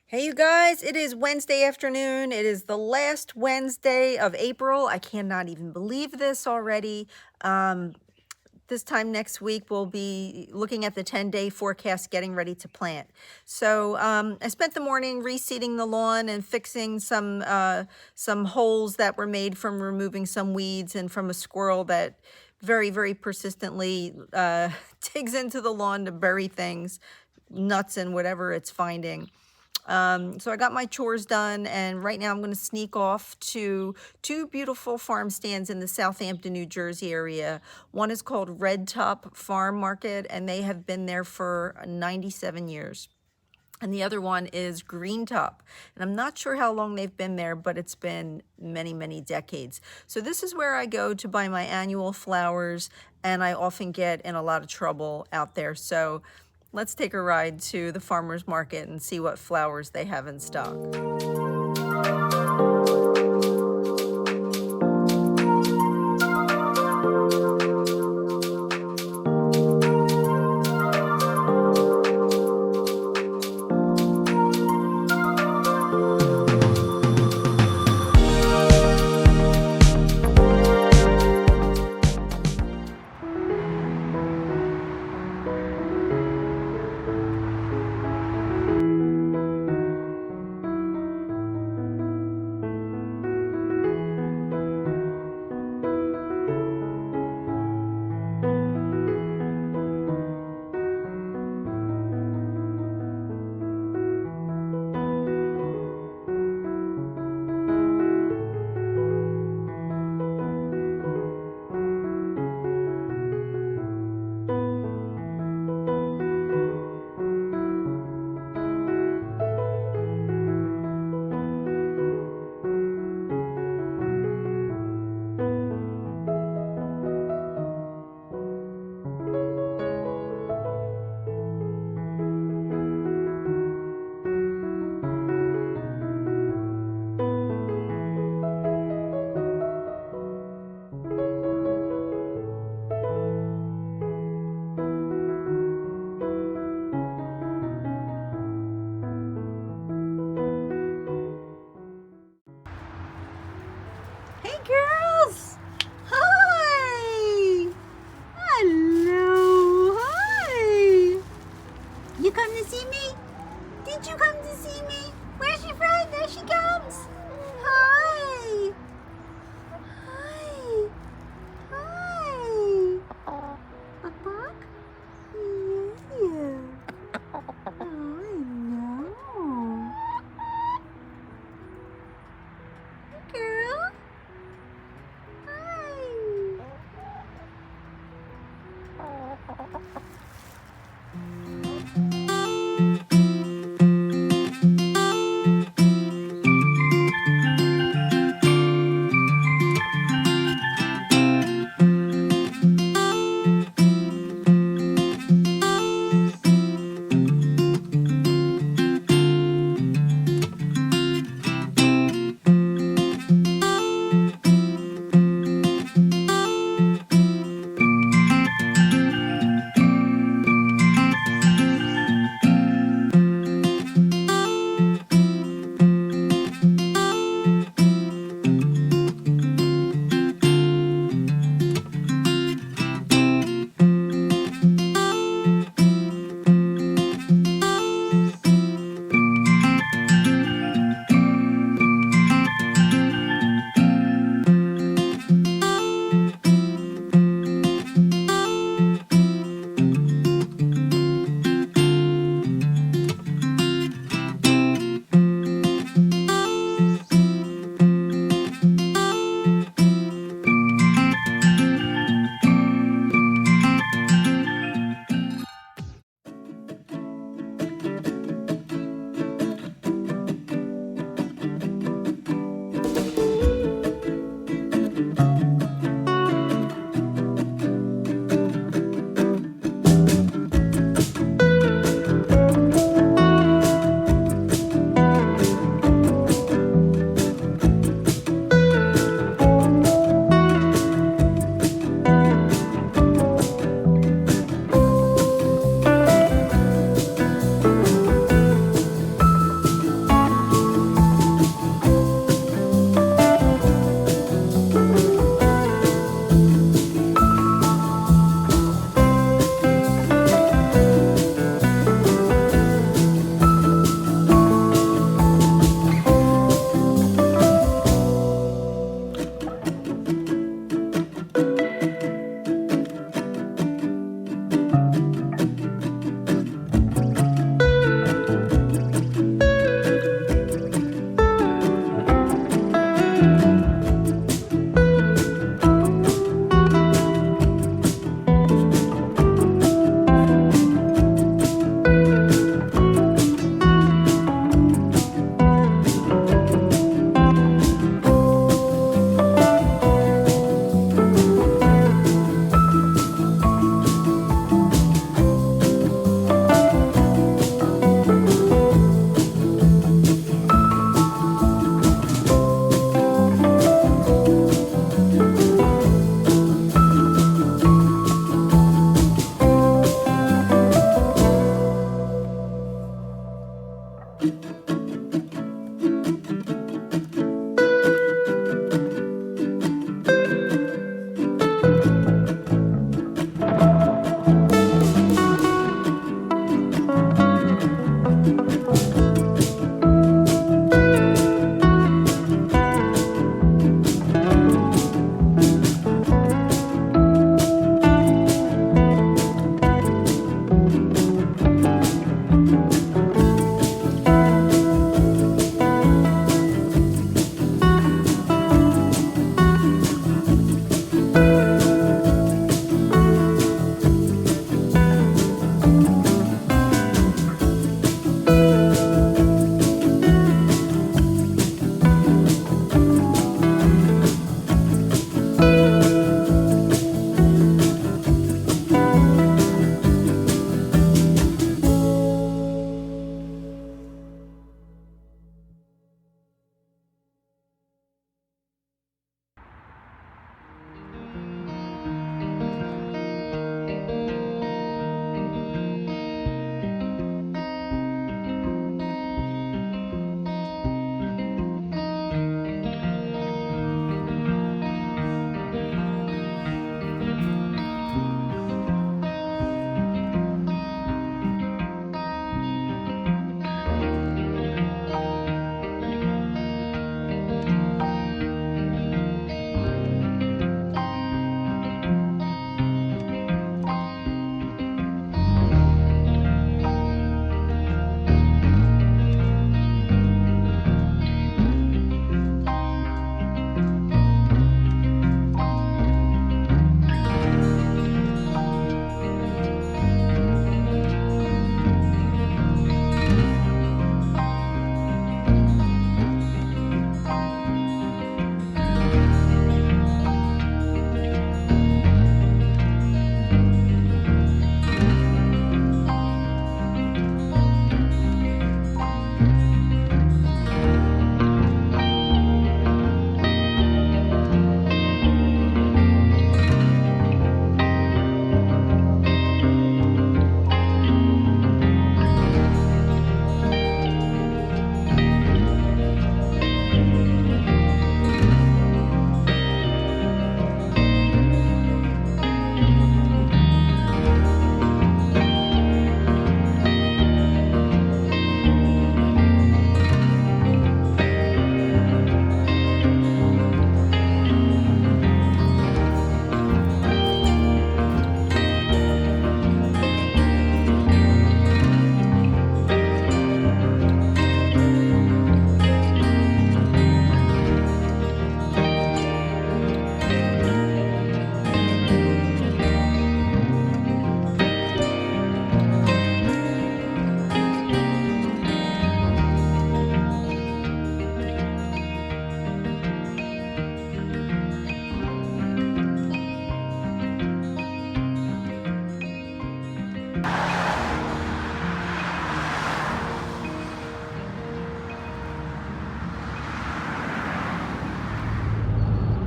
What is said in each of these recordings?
Hey, you guys, it is Wednesday afternoon. It is the last Wednesday of April. I cannot even believe this already. This time next week, we'll be looking at the 10-day forecast, getting ready to plant. So I spent the morning reseeding the lawn and fixing some holes that were made from removing some weeds and from a squirrel that very, very persistently digs into the lawn to bury things, nuts and whatever it's finding. So I got my chores done, and right now I'm going to sneak off to two beautiful farm stands in the Southampton, New Jersey area. One is called Red Top Farm Market, and they have been there for 97 years. And the other one is Green Top. And I'm not sure how long they've been there, but it's been many, many decades. So this is where I go to buy my annual flowers, and I often get in a lot of trouble out there. So let's take a ride to the farmer's market and see what flowers they have in stock. Hey girls! Hi! Hello! Hi! You come to see me? Did you come to see me? Where's your friend? There she comes! Hi! Hi! Hi! A bug? Yeah. Oh, I know. Hey girl!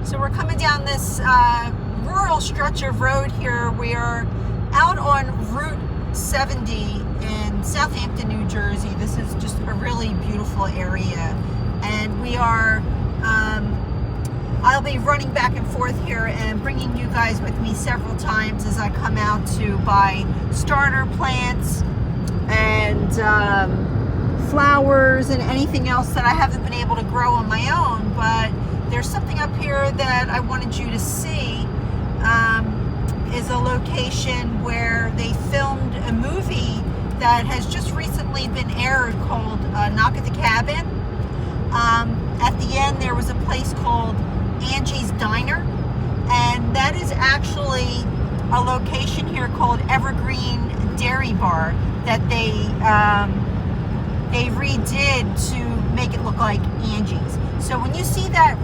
So we're coming down this rural stretch of road here. We are out on Route 70 in Southampton, New Jersey. This is just a really beautiful area. And we are, I'll be running back and forth here and bringing you guys with me several times as I come out to buy starter plants and flowers and anything else that I haven't been able to grow on my own. But there's something up here that I wanted you to see. Is a location where they filmed a movie that has just recently been aired called Knock at the Cabin. At the end there was a place called Angie's Diner, and that is actually a location here called Evergreen Dairy Bar that they redid to make it look like Angie's. So when you see that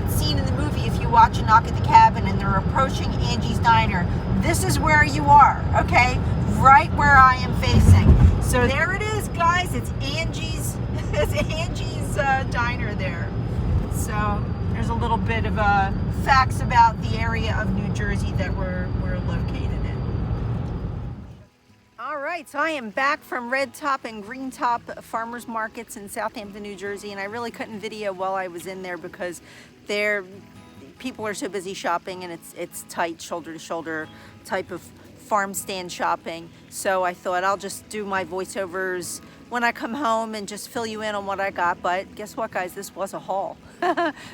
scene in the movie, if you watch a Knock at the Cabin and they're approaching Angie's Diner, this is where you are, okay? Right where I am facing. So there it is, guys. It's Angie's Diner there. So there's a little bit of facts about the area of New Jersey that we're located in. All right. right, so I am back from Red Top and Green Top farmers markets in Southampton, New Jersey, and I really couldn't video while I was in there because people are so busy shopping, and it's tight, shoulder to shoulder type of farm stand shopping. So I thought I'll just do my voiceovers when I come home and just fill you in on what I got. But guess what, guys, this was a haul.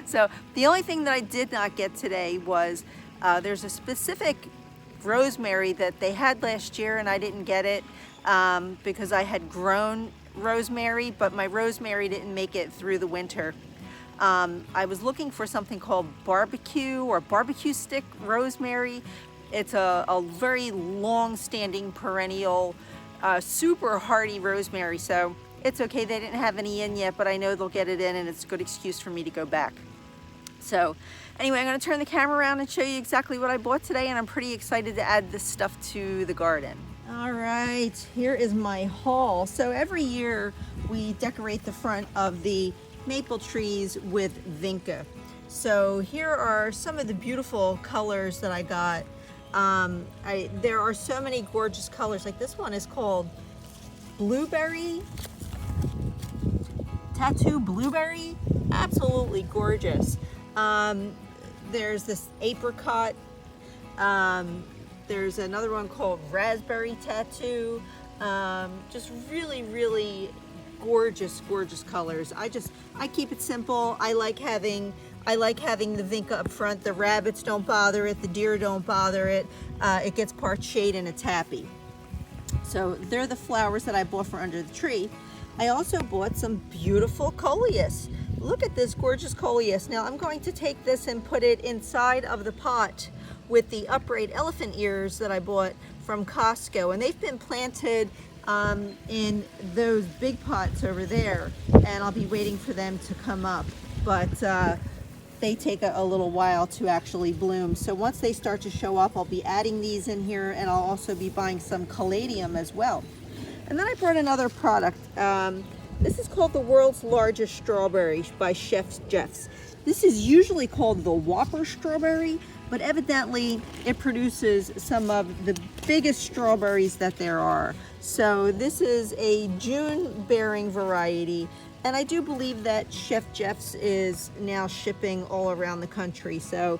So the only thing that I did not get today was there's a specific rosemary that they had last year and I didn't get it because I had grown rosemary, but my rosemary didn't make it through the winter. I was looking for something called barbecue or barbecue stick rosemary. It's a very long-standing perennial super hardy rosemary, so it's okay they didn't have any in yet, but I know they'll get it in and it's a good excuse for me to go back. So anyway, I'm going to turn the camera around and show you exactly what I bought today, and I'm pretty excited to add this stuff to the garden. All right, here is my haul. So every year we decorate the front of the maple trees with vinca. So here are some of the beautiful colors that I got. There are so many gorgeous colors. Like this one is called Blueberry, Tattoo Blueberry. Absolutely gorgeous. There's this apricot. There's another one called Raspberry Tattoo. Just really, really gorgeous, gorgeous colors. I keep it simple. I like having the vinca up front. The rabbits don't bother it. The deer don't bother it. It gets part shade and it's happy. So they're the flowers that I bought for under the tree. I also bought some beautiful coleus. Look at this gorgeous coleus. Now I'm going to take this and put it inside of the pot with the upright elephant ears that I bought from Costco. And they've been planted in those big pots over there. And I'll be waiting for them to come up. But they take a little while to actually bloom. So once they start to show up, I'll be adding these in here, and I'll also be buying some caladium as well. And then I brought another product. This is called the World's Largest Strawberry by Chef Jeff's. This is usually called the Whopper strawberry, but evidently it produces some of the biggest strawberries that there are. So this is a June-bearing variety, and I do believe that Chef Jeff's is now shipping all around the country. So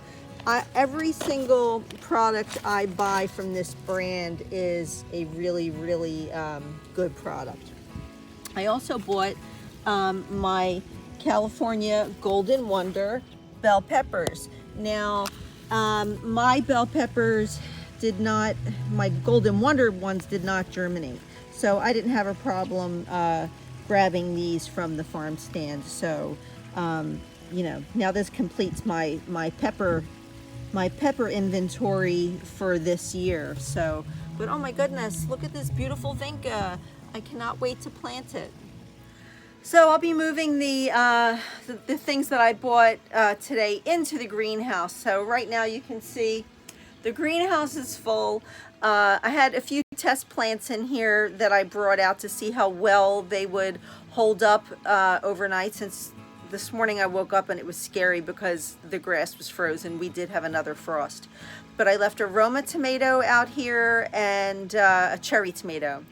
every single product I buy from this brand is a really, really good product. I also bought my California Golden Wonder bell peppers. Now, my bell peppers my Golden Wonder ones did not germinate. So I didn't have a problem grabbing these from the farm stand. So, you know, now this completes my pepper inventory for this year. So, but oh my goodness, look at this beautiful vinca. I cannot wait to plant it. So I'll be moving the things that I bought today into the greenhouse. So right now you can see the greenhouse is full. I had a few test plants in here that I brought out to see how well they would hold up overnight, since this morning I woke up and it was scary because the grass was frozen. We did have another frost. But I left a Roma tomato out here and a cherry tomato.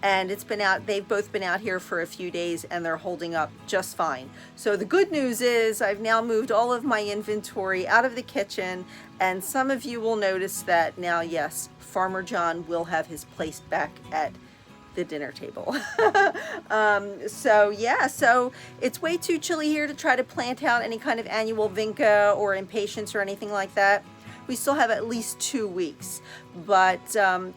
And they've both been out here for a few days and they're holding up just fine. So the good news is I've now moved all of my inventory out of the kitchen, and some of you will notice that now, yes, Farmer John will have his place back at the dinner table. So yeah, so it's way too chilly here to try to plant out any kind of annual vinca or impatiens or anything like that. We still have at least 2 weeks, but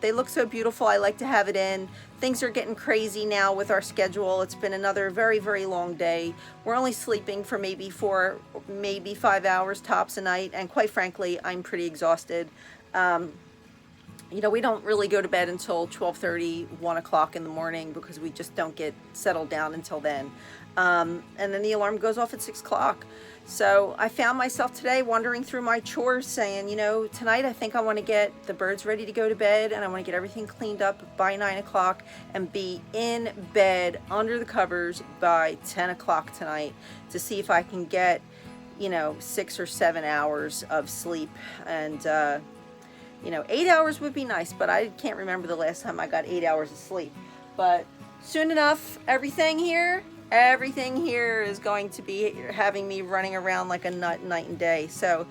they look so beautiful. I like to have it in. Things are getting crazy now with our schedule. It's been another very, very long day. We're only sleeping for maybe 4, maybe 5 hours tops a night, and quite frankly, I'm pretty exhausted. You know, we don't really go to bed until 12:30, 1 o'clock in the morning because we just don't get settled down until then. And then the alarm goes off at 6 o'clock. So I found myself today wandering through my chores saying, you know, tonight I think I want to get the birds ready to go to bed, and I want to get everything cleaned up by 9 o'clock and be in bed under the covers by 10 o'clock tonight to see if I can get, you know, 6 or 7 hours of sleep. And You know, 8 hours would be nice, but I can't remember the last time I got 8 hours of sleep. But soon enough, everything here is going to be having me running around like a nut night and day. So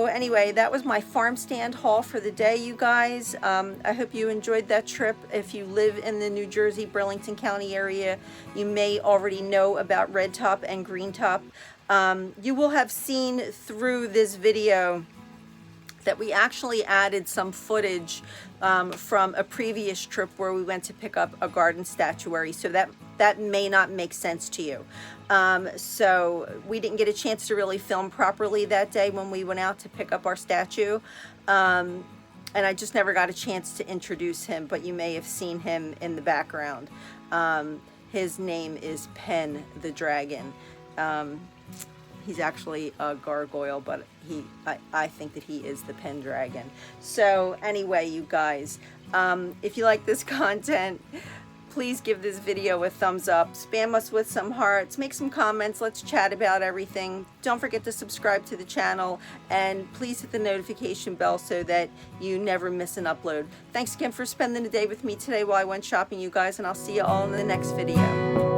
anyway, that was my farm stand haul for the day, you guys. I hope you enjoyed that trip. If you live in the New Jersey, Burlington County area, you may already know about red top and green top. You will have seen through this video that we actually added some footage from a previous trip where we went to pick up a garden statuary, so that may not make sense to you. So we didn't get a chance to really film properly that day when we went out to pick up our statue, and I just never got a chance to introduce him, but you may have seen him in the background. His name is Pen the Dragon. He's actually a gargoyle, but I think that he is the pen dragon. So anyway, you guys, if you like this content, please give this video a thumbs up, spam us with some hearts, make some comments, let's chat about everything. Don't forget to subscribe to the channel, and please hit the notification bell so that you never miss an upload. Thanks again for spending the day with me today while I went shopping, you guys, and I'll see you all in the next video.